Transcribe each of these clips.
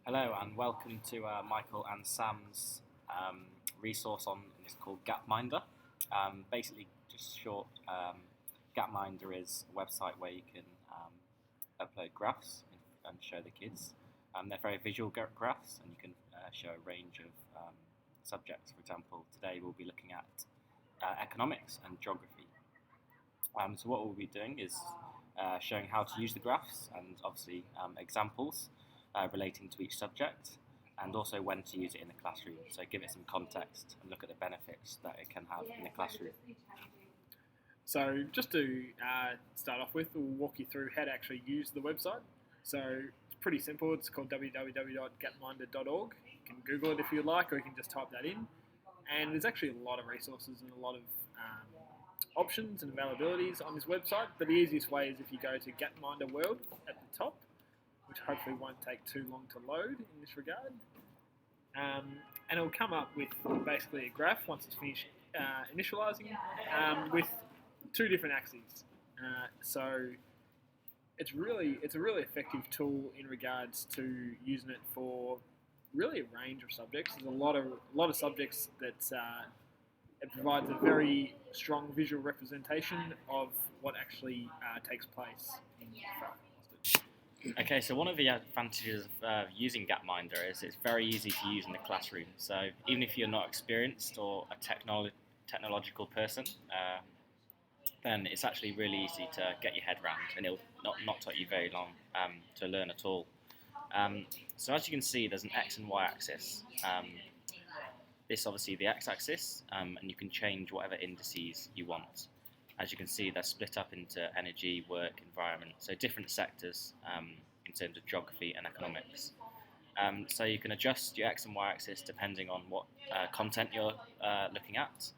Hello and welcome to Michael and Sam's resource on it's called GapMinder. Basically, just short, GapMinder is a website where you can upload graphs and show the kids. They're very visual graphs, and you can show a range of subjects. For example, today we'll be looking at economics and geography. So what we'll be doing is showing how to use the graphs and obviously examples relating to each subject, and also when to use it in the classroom. So give it some context and look at the benefits that it can have in the classroom. So just to start off with, we'll walk you through how to actually use the website. So it's pretty simple. It's called www.gapminder.org. You can Google it if you like, or you can just type that in. And there's actually a lot of resources and a lot of options and availabilities on this website. But the easiest way is if you go to GapMinder World at the top, which hopefully won't take too long to load in this regard. And it'll come up with basically a graph once it's finished initializing with two different axes. So it's a really effective tool in regards to using it for really a range of subjects. There's a lot of subjects that it provides a very strong visual representation of what actually takes place in the Okay, so one of the advantages of using GapMinder is it's very easy to use in the classroom. So even if you're not experienced or a technological person, then it's actually really easy to get your head around, and it'll not take you very long to learn at all. So as you can see, there's an X and Y axis. This obviously the X axis, and you can change whatever indices you want. As you can see, they're split up into energy, work, environment, so different sectors in terms of geography and economics. So you can adjust your X and Y axis depending on what content you're looking at.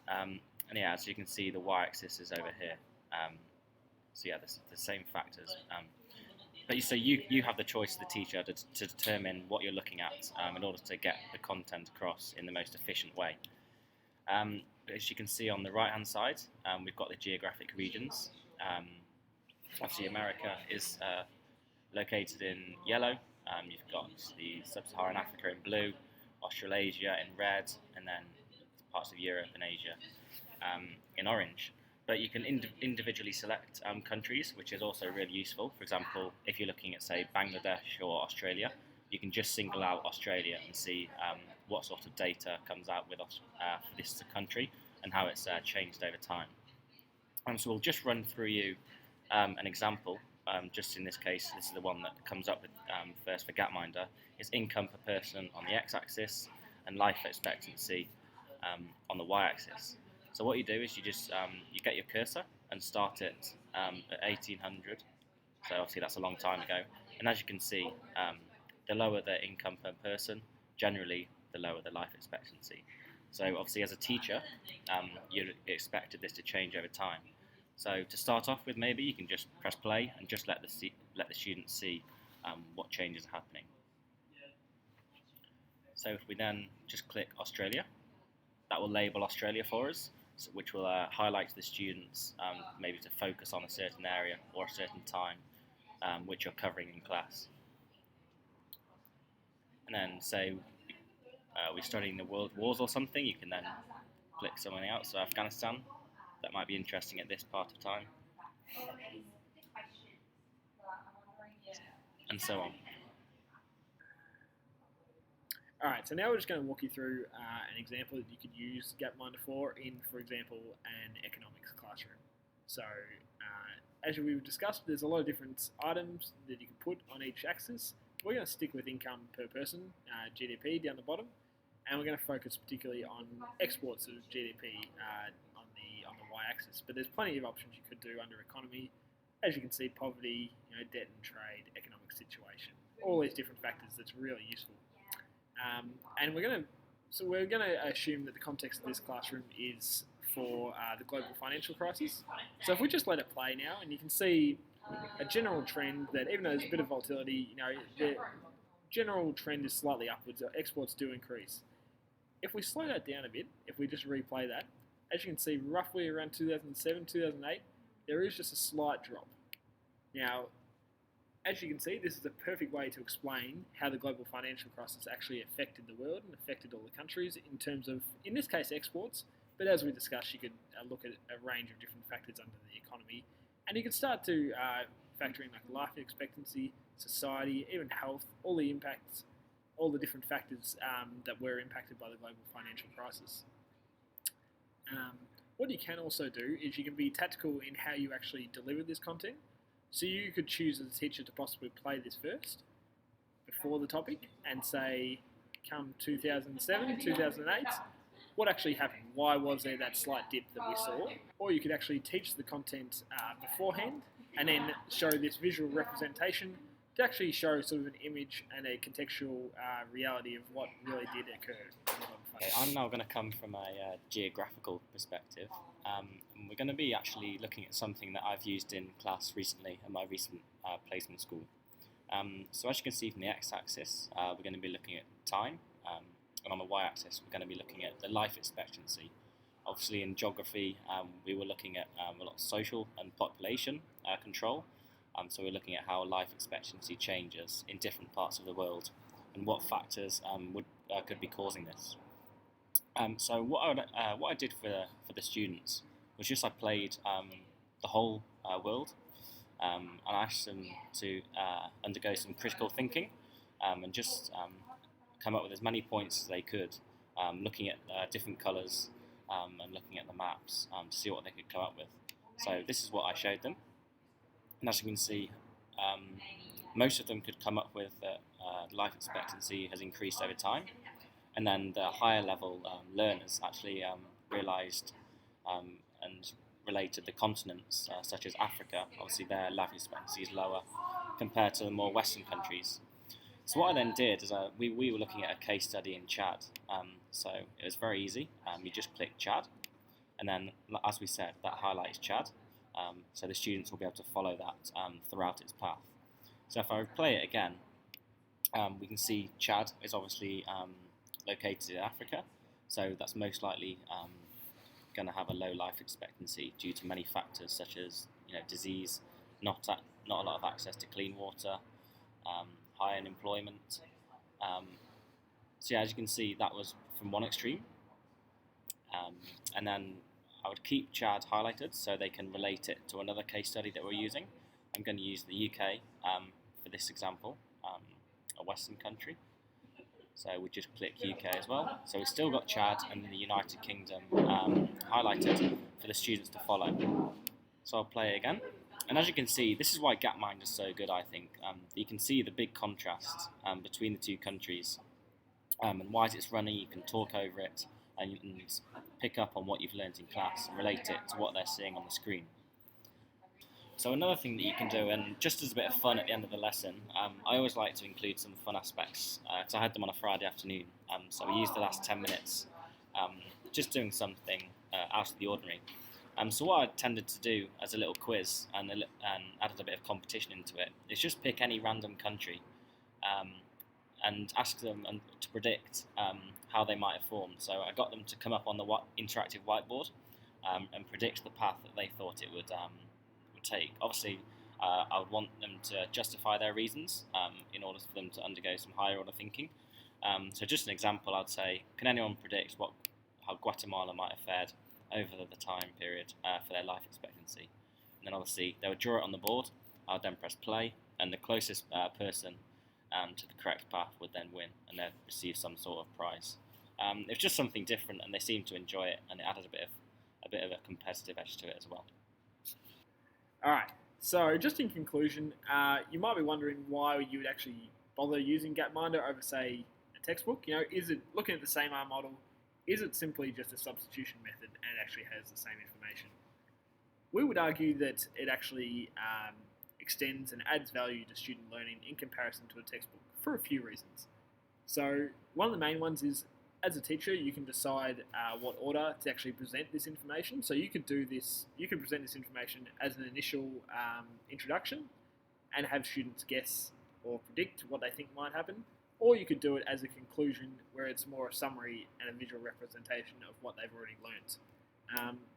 And yeah, as you can see, the Y axis is over here. So yeah, the same factors. So you have the choice, the teacher, to determine what you're looking at in order to get the content across in the most efficient way. As you can see on the right hand side, we've got the geographic regions. Obviously America is located in yellow, you've got the sub-Saharan Africa in blue, Australasia in red, and then parts of Europe and Asia in orange. But you can individually select countries, which is also really useful. For example, if you're looking at, say, Bangladesh or Australia, you can just single out Australia and see what sort of data comes out with for this country and how it's changed over time. So we'll just run through you an example. Just in this case, this is the one that comes up with first for GapMinder. It's income per person on the x-axis and life expectancy on the y-axis. So what you do is you just you get your cursor and start it at 1800. So obviously that's a long time ago. And as you can see, the lower the income per person, generally the lower the life expectancy. So obviously as a teacher, you expected this to change over time. So to start off with, maybe you can just press play and just let the students see what changes are happening. So if we then just click Australia, that will label Australia for us, which will highlight to the students maybe to focus on a certain area or a certain time which you're covering in class. And then say we're studying the world wars or something, you can then click something else. So Afghanistan, that might be interesting at this part of time, and so on. Alright, so now we're just going to walk you through an example that you could use GapMinder for example, an economics classroom. So, as we've discussed, there's a lot of different items that you can put on each axis. We're going to stick with income per person, GDP, down the bottom, and we're going to focus particularly on exports of GDP on the y-axis. But there's plenty of options you could do under economy. As you can see, poverty, debt and trade, economic situation, all these different factors that's really useful. And we're going to assume that the context of this classroom is for the global financial crisis. So if we just let it play now, and you can see a general trend that even though there's a bit of volatility, the general trend is slightly upwards. Exports do increase. If we slow that down a bit, if we just replay that, as you can see, roughly around 2007, 2008, there is just a slight drop. Now, As you can see, this is a perfect way to explain how the global financial crisis actually affected the world and affected all the countries in terms of, in this case, exports. But as we discussed, you could look at a range of different factors under the economy, and you could start to factor in like life expectancy, society, even health, all the impacts, all the different factors that were impacted by the global financial crisis. What you can also do is you can be tactical in how you actually deliver this content. So you could choose as a teacher to possibly play this first before the topic and say, come 2007, 2008, what actually happened? Why was there that slight dip that we saw? Or you could actually teach the content beforehand and then show this visual representation to actually show sort of an image and a contextual reality of what really did occur. Okay, I'm now going to come from a geographical perspective. And we're going to be actually looking at something that I've used in class recently at my recent placement school. So as you can see from the x-axis, we're going to be looking at time, and on the y-axis we're going to be looking at the life expectancy. Obviously in geography we were looking at a lot of social and population control, so we're looking at how life expectancy changes in different parts of the world and what factors could be causing this. So what I did for the students was just I played the whole world, and I asked them to undergo some critical thinking and just come up with as many points as they could, looking at different colours and looking at the maps to see what they could come up with. So this is what I showed them, and as you can see, most of them could come up with that life expectancy has increased over time. And then the higher level learners actually realised and related the continents such as Africa. Obviously their life expectancy is lower compared to the more Western countries. So what I then did is we were looking at a case study in Chad. So it was very easy. You just click Chad, and then as we said, that highlights Chad. So the students will be able to follow that throughout its path. So if I play it again, we can see Chad is obviously located in Africa, so that's most likely going to have a low life expectancy due to many factors such as disease, not a lot of access to clean water, high unemployment. So yeah, as you can see, that was from one extreme, and then I would keep Chad highlighted so they can relate it to another case study that we're using. I'm going to use the UK for this example, a Western country. So we just click UK as well. So we've still got Chad and the United Kingdom highlighted for the students to follow. So I'll play it again. And as you can see, this is why GapMinder is so good, I think. You can see the big contrast between the two countries. And while it's running, you can talk over it and you can pick up on what you've learned in class and relate it to what they're seeing on the screen. So another thing that you can do, and just as a bit of fun at the end of the lesson, I always like to include some fun aspects, because I had them on a Friday afternoon. So we used the last 10 minutes just doing something out of the ordinary. So what I tended to do as a little quiz and added a bit of competition into it is just pick any random country and ask them to predict how they might have formed. So I got them to come up on the interactive whiteboard and predict the path that they thought it would take. Obviously, I would want them to justify their reasons in order for them to undergo some higher order thinking. So just an example, I'd say, can anyone predict how Guatemala might have fared over the time period for their life expectancy? And then obviously they would draw it on the board. I would then press play, and the closest person to the correct path would then win, and they'd receive some sort of prize. It was just something different, and they seemed to enjoy it, and it added a bit of a competitive edge to it as well. Alright, so just in conclusion, you might be wondering why you would actually bother using GapMinder over, say, a textbook. Is it looking at the same R model? Is it simply just a substitution method and actually has the same information? We would argue that it actually extends and adds value to student learning in comparison to a textbook for a few reasons. So one of the main ones is, as a teacher, you can decide what order to actually present this information. So you could present this information as an initial introduction and have students guess or predict what they think might happen, or you could do it as a conclusion where it's more a summary and a visual representation of what they've already learnt.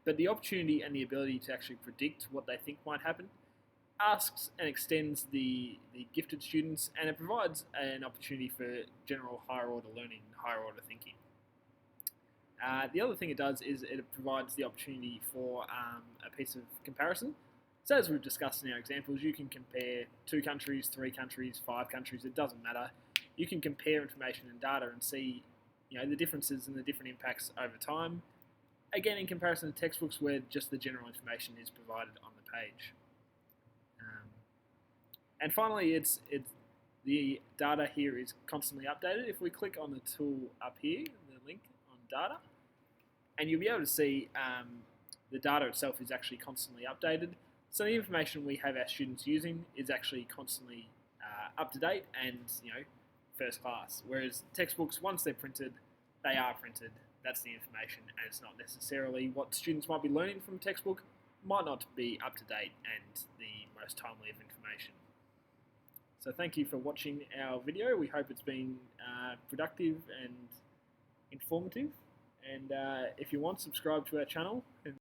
But the opportunity and the ability to actually predict what they think might happen asks and extends the gifted students, and it provides an opportunity for general higher order learning and higher order thinking. The other thing it does is it provides the opportunity for a piece of comparison. So as we've discussed in our examples, you can compare 2 countries, 3 countries, 5 countries, it doesn't matter. You can compare information and data and see the differences and the different impacts over time. Again, in comparison to textbooks where just the general information is provided on the page. And finally, it's the data here is constantly updated. If we click on the tool up here, the link on data, and you'll be able to see the data itself is actually constantly updated. So the information we have our students using is actually constantly up to date and first class. Whereas textbooks, once they're printed, they are printed. That's the information, and it's not necessarily what students might be learning from a textbook might not be up to date and the most timely of information. So thank you for watching our video. We hope it's been productive and informative. And if you want, subscribe to our channel.